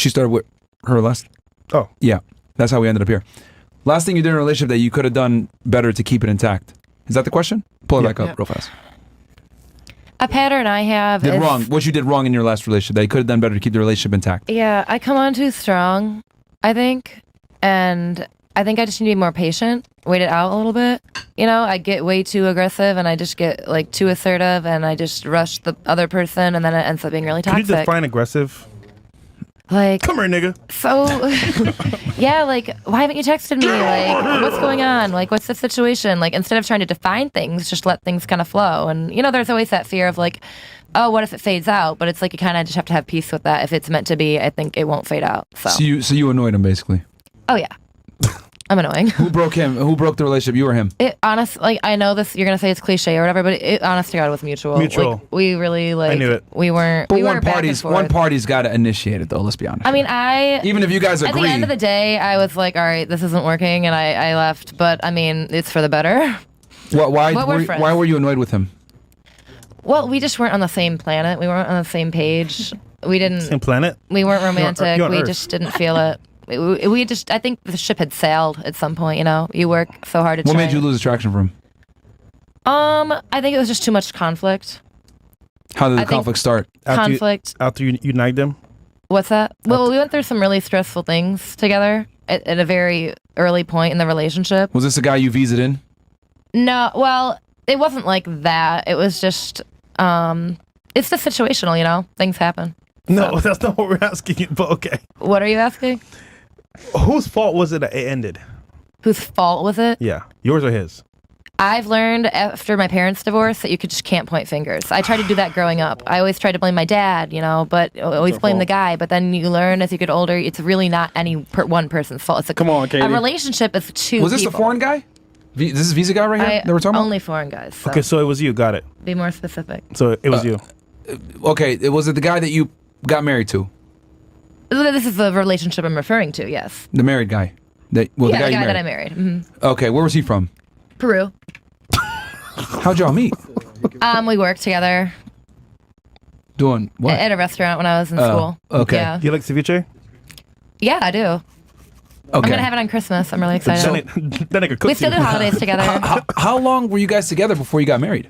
She started with her last. Oh. Yeah. That's how we ended up here. Last thing you did in a relationship that you could have done better to keep it intact. Is that the question? Pull it back up real fast. A pattern I have is... wrong. What you did wrong in your last relationship that you could have done better to keep the relationship intact. Yeah, I come on too strong, I think. And I think I just need to be more patient, wait it out a little bit. You know, I get way too aggressive and I just get like too assertive and I just rush the other person and then it ends up being really toxic. Can you define aggressive? Like, come here, nigga. So, yeah, like, why haven't you texted me? Like, what's going on? Like, what's the situation? Like, instead of trying to define things, just let things kind of flow. And, you know, there's always that fear of like, oh, what if it fades out? But it's like, you kind of just have to have peace with that. If it's meant to be, I think it won't fade out. So you annoyed him, basically. Oh, yeah. I'm annoying. Who broke him? Who broke the relationship? You or him? It honestly, like, I know this, you're going to say it's cliche or whatever, but it, honest to God, was mutual. Mutual. Like, we really, like, I knew it. We weren't, but we one weren't back and forth. one party's got to initiate it, though, let's be honest. I mean, even if you guys agree. At the end of the day, I was like, all right, this isn't working, and I left. But, I mean, it's for the better. Why were you annoyed with him? Well, we just weren't on the same planet. We weren't on the same page. We didn't... Same planet? We weren't romantic. You're on we Earth. just didn't feel it. We just... I think the ship had sailed at some point, you know? You work so hard to What made you lose attraction for him? I think it was just too much conflict. How did the conflict start? After you nagged him? What's that? Well, we went through some really stressful things together at a very early point in the relationship. Was this a guy you visaed in? No, well, it wasn't like that. It was just, it's just situational, you know? Things happen. No, that's not what we're asking you, but okay. What are you asking? Whose fault was it that it ended? Whose fault was it? Yeah, yours or his? I've learned after my parents' divorce that you just can't point fingers. I tried to do that growing up. I always tried to blame my dad, you know, but always blame the guy. But then you learn as you get older, it's really not any one person's fault. It's Come on, Katie. A relationship is two Was this people. the foreign guy? This is Visa guy right here that we're talking about? Only foreign guys. So. Okay, so it was you. Got it. Be more specific. So it was you. Okay, was it the guy that you got married to? This is the relationship I'm referring to, yes. The married guy? The guy, the you guy married. that I married. Mm-hmm. Okay, where was he from? Peru. How'd y'all meet? We worked together. Doing what? At a restaurant when I was in school. Okay. Yeah. Do you like ceviche? Yeah, I do. Okay. I'm going to have it on Christmas. I'm really excited. Then I could cook We still do holidays together. How long were you guys together before you got married?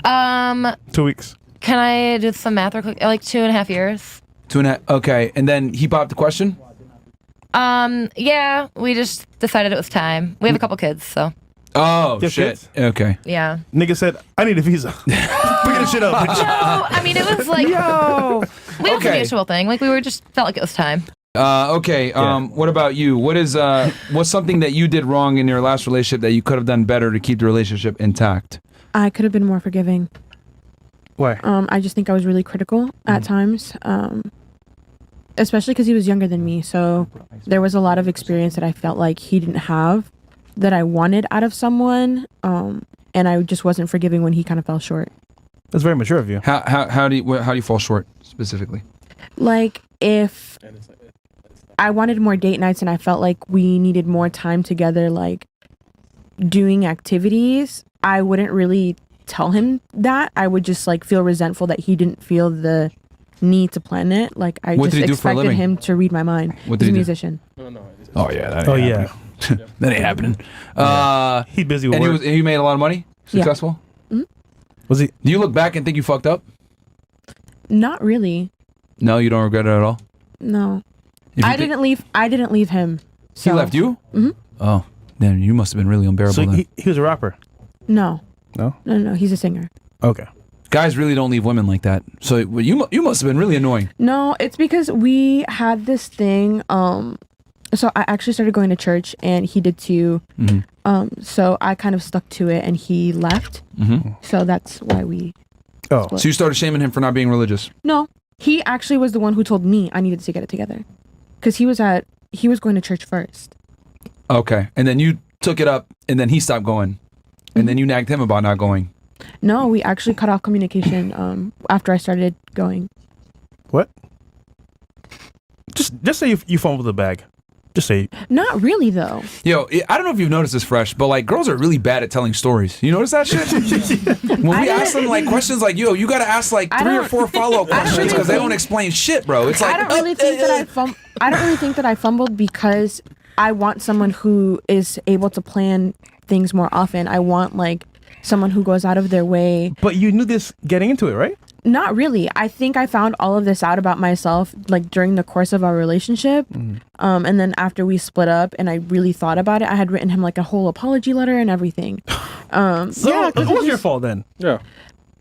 2 weeks. Can I do some math real quick? Like 2.5 years. 2.5. Okay, and then he popped the question? Yeah, we just decided it was time. We have a couple kids, so. Oh, Yes, shit. kids? Okay. Yeah. Nigga said, I need a visa. Pick this shit up. No, I mean, it was like, we have a mutual thing. Like, we were just felt like it was time. Okay. What about you? What's something that you did wrong in your last relationship that you could have done better to keep the relationship intact? I could have been more forgiving. Why? I just think I was really critical at times, especially because he was younger than me. So there was a lot of experience that I felt like he didn't have that I wanted out of someone, and I just wasn't forgiving when he kind of fell short. That's very mature of you. How do you fall short specifically? Like if I wanted more date nights and I felt like we needed more time together, like doing activities, I wouldn't really tell him that. I would just like feel resentful that he didn't feel the need to plan it. Like I What just did he do for a expected living? him to read my mind. What did He's a he do? musician. Oh yeah. That ain't Oh, happening. yeah. That ain't happening. He busy with and work. he made a lot of money? Successful? Mhm. Was he? Do you look back and think you fucked up? Not really. No, you don't regret it at all? No. If you I didn't leave him. He So. left you? Mm-hmm. Oh, then you must have been really unbearable So then. he was a rapper? No. No? No, he's a singer. Okay. Guys really don't leave women like that. So you must have been really annoying. No, it's because we had this thing. So I actually started going to church, and he did too. Mm-hmm. So I kind of stuck to it, and he left. Mm-hmm. So that's why we. Oh. split. So you started shaming him for not being religious. No, he actually was the one who told me I needed to get it together, because he was going to church first. Okay. And then you took it up, and then he stopped going. And then you nagged him about not going. No, we actually cut off communication after I started going. What? Just say you fumbled the bag. Just say. Not really though. Yo, I don't know if you've noticed this, Fresh, but like girls are really bad at telling stories. You notice that shit? When we ask them like questions like, yo, you got to ask like 3 or 4 follow-up questions because they don't explain shit, bro. It's like I don't really think that I don't really think that I fumbled because I want someone who is able to plan things more often. I want like someone who goes out of their way. But you knew this getting into it, right? Not really. I think I found all of this out about myself like during the course of our relationship. And then after we split up and I really thought about it, I had written him like a whole apology letter and everything. So it was your fault then. Yeah.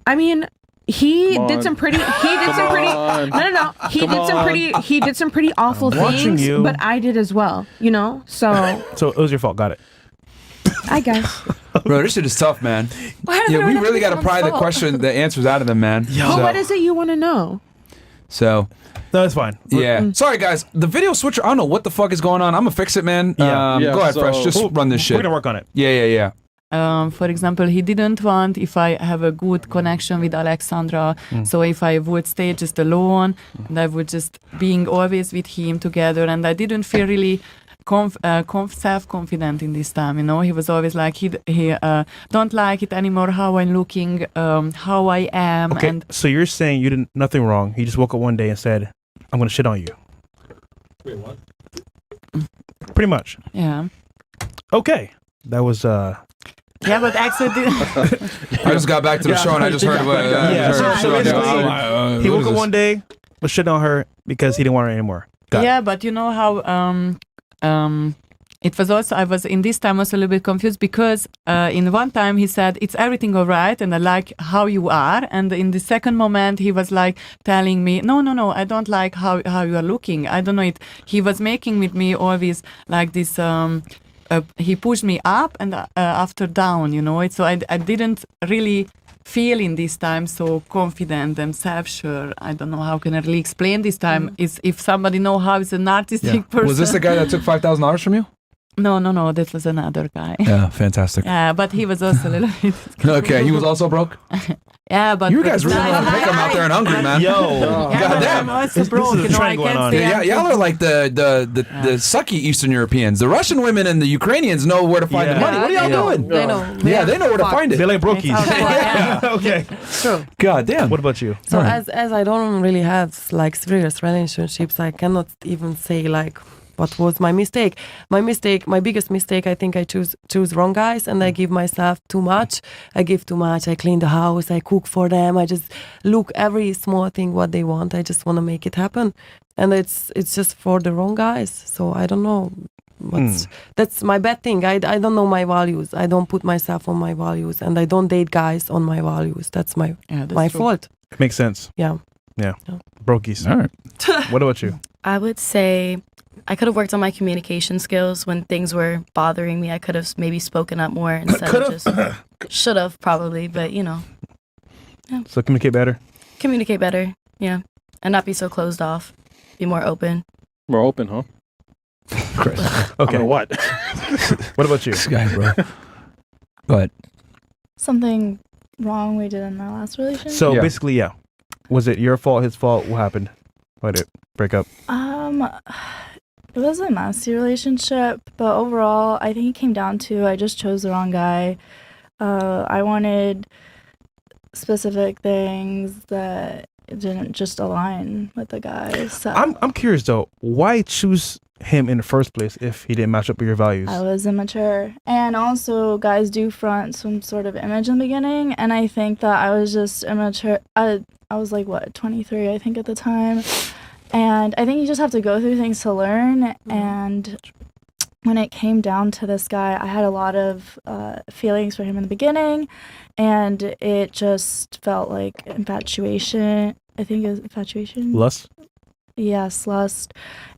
I mean, he did some pretty He did some pretty awful things, but I did as well, you know? So it was your fault. Got it. I guess. bro, this shit is tough, man. Yeah, we really got to pry the answers out of them, man. But what is it you want to know? So, no, it's fine. Yeah. Sorry, guys. The video switcher, I don't know what the fuck is going on. I'm going to fix it, man. Yeah. Go ahead, Fresh. Just run this shit. We're going to work on it. Yeah. For example, he didn't want if I have a good connection with Alexandra. So if I would stay just alone and I would just being always with him together, and I didn't feel really self-confident in this time, you know. He was always like he don't like it anymore how I'm looking, how I am. Okay, and so you're saying you did nothing wrong. He just woke up one day and said, I'm gonna shit on you. Wait, what? Pretty much. Yeah. Okay, that was yeah, but actually I just got back to the show and I just heard what he woke up one day, was shit on her because he didn't want her anymore. But you know how it was also, I was in this time also a little bit confused because in one time he said, it's everything all right and I like how you are. And in the second moment he was like telling me, no, I don't like how you are looking. I don't know it. He was making with me always like this, he pushed me up and after down, you know. So I didn't really feel in this time so confident and self-sure. I don't know how can I really explain this time. Is if somebody know how is an artistic person. Was this the guy that took $5,000 from you? No, that was another guy. Yeah, fantastic. Yeah, but he was also a little bit. Okay, he was also broke? Yeah, but you guys really want to pick him out there and hungry, man. Goddamn. I'm also broke, you know, I can't say y'all are like the sucky Eastern Europeans. The Russian women and the Ukrainians know where to find the money. What are y'all doing? They know. Yeah, they know where to find it. They like brokies. Okay. True. God damn. What about you? So as I don't really have like serious relationships, I cannot even say like what was my mistake. My biggest mistake, I think I choose wrong guys and I give myself too much. I give too much. I clean the house. I cook for them. I just look every small thing what they want. I just want to make it happen. And it's just for the wrong guys. So I don't know. That's my bad thing. I don't know my values. I don't put myself on my values and I don't date guys on my values. That's my fault. Makes sense. Yeah. Brokies. All right. What about you? I would say I could have worked on my communication skills when things were bothering me. I could have maybe spoken up more instead of just should have probably, but you know. Yeah. So communicate better. Communicate better, yeah, and not be so closed off. Be more open. More open, huh? Chris. Okay. What? What about you? This guy, bro. Go ahead. Something wrong we did in our last relationship. So basically, yeah. Was it your fault, his fault? What happened? Why did it break up? It was a messy relationship, but overall, I think it came down to I just chose the wrong guy. I wanted specific things that didn't just align with the guy. So I'm curious though, why choose him in the first place if he didn't match up with your values? I was immature, and also guys do front some sort of image in the beginning, and I think that I was just immature. I was like 23, I think, at the time. And I think you just have to go through things to learn. And when it came down to this guy, I had a lot of feelings for him in the beginning. And it just felt like infatuation. I think it was infatuation. Lust? Yes, lust.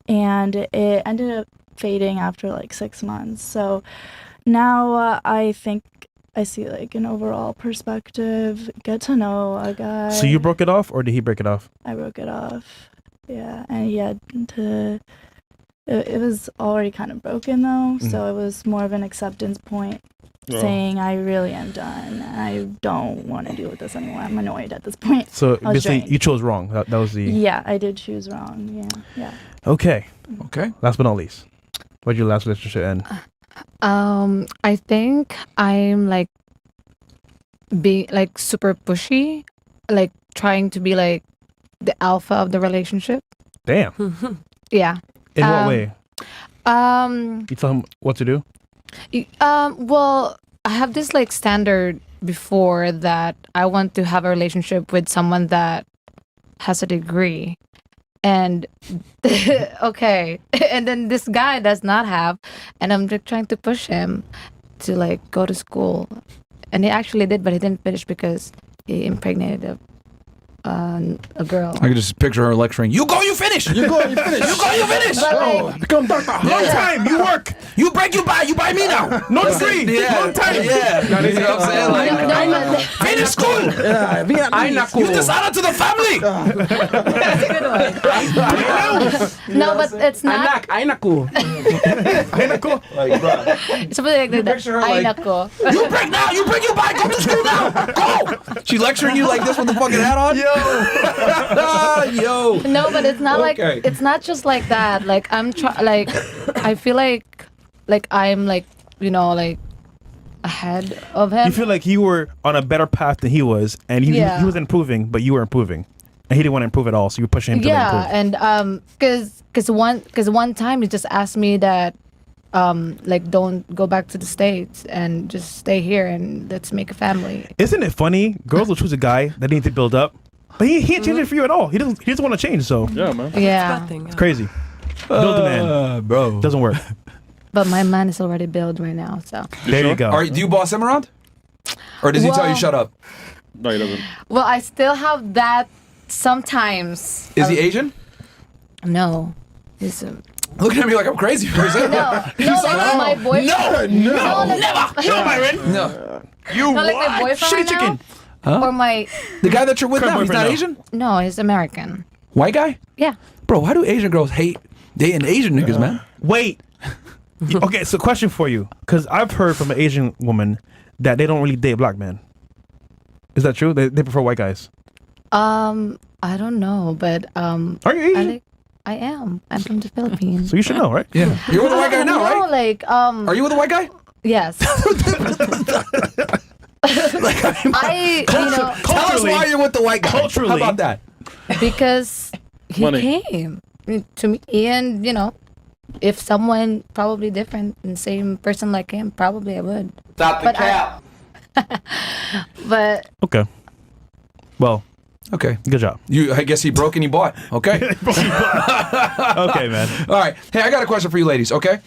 And it ended up fading after like 6 months. So now I think I see like an overall perspective, get to know a guy. So you broke it off or did he break it off? I broke it off. Yeah, and he had to. It was already kind of broken though, so it was more of an acceptance point, saying I really am done. I don't want to deal with this anymore. I'm annoyed at this point. So basically, you chose wrong. That was the. Yeah, I did choose wrong. Yeah. Okay. Okay. Last but not least. Why'd your last relationship end? I think I'm like being like super pushy, like trying to be like the alpha of the relationship. Damn. Yeah. In what way? You tell him what to do? Well, I have this like standard before that I want to have a relationship with someone that has a degree. And okay. And then this guy does not have, and I'm just trying to push him to like go to school. And he actually did, but he didn't finish because he impregnated a girl. I could just picture her lecturing. You go, you finish. You go, you finish. You go, you finish. Become doctor. Long time. You work. You break, you buy me now. No degree. Long time. Yeah. You know what I'm saying? Like, finish school. You dishonor to the family. That's a good one. No, but it's not. Ay naku. Like, bro. Something like that. Picture her like, nako. You break now. You break, you buy. Go to school now. Go. She lecturing you like this with the fucking hat on. Yo. No, but it's not Okay. like it's not just like that. Like like I feel like I'm like, you know, like ahead of him. You feel like you were on a better path than he was, and he was improving, but you were improving, and he didn't want to improve at all. So you were pushing him to improve. And because one time he just asked me that like don't go back to the States and just stay here and let's make a family. Isn't it funny? Girls will choose a guy that they need to build up, but he ain't changing for you at all. He doesn't want to change. So Yeah, man. Yeah. it's crazy. Build a man, bro. Doesn't work. But my man is already built right now, so. There you go. Do you boss him around? Or does he tell you shut up? No, he doesn't. Well, I still have that sometimes. Is he Asian? No. He's Looking at me like I'm crazy for a second. like my boyfriend. No, like, never. No, Myron. No. You Not like my boyfriend Shitty right chicken. now? Or my... The guy that you're with now, he's not boyfriend now. Asian? No, he's American. White guy? Yeah. Bro, why do Asian girls hate dating Asian niggas, man? Wait. Okay, so question for you, because I've heard from an Asian woman that they don't really date black men. Is that true? They prefer white guys. I don't know, but Are you Asian? I am. I'm from the Philippines. So you should know, right? Yeah. You're with a white guy now, No, right? like Are you with a white guy? Yes. Tell us why you're with the white guy. Culturally. How about that? Because he Money. came to me, and if someone probably different and same person like him, probably I would. Stop the But cap. But Okay. Well, Okay. good job. I guess he broke and he bought. Okay. Okay, man. All right. Hey, I got a question for you ladies, okay?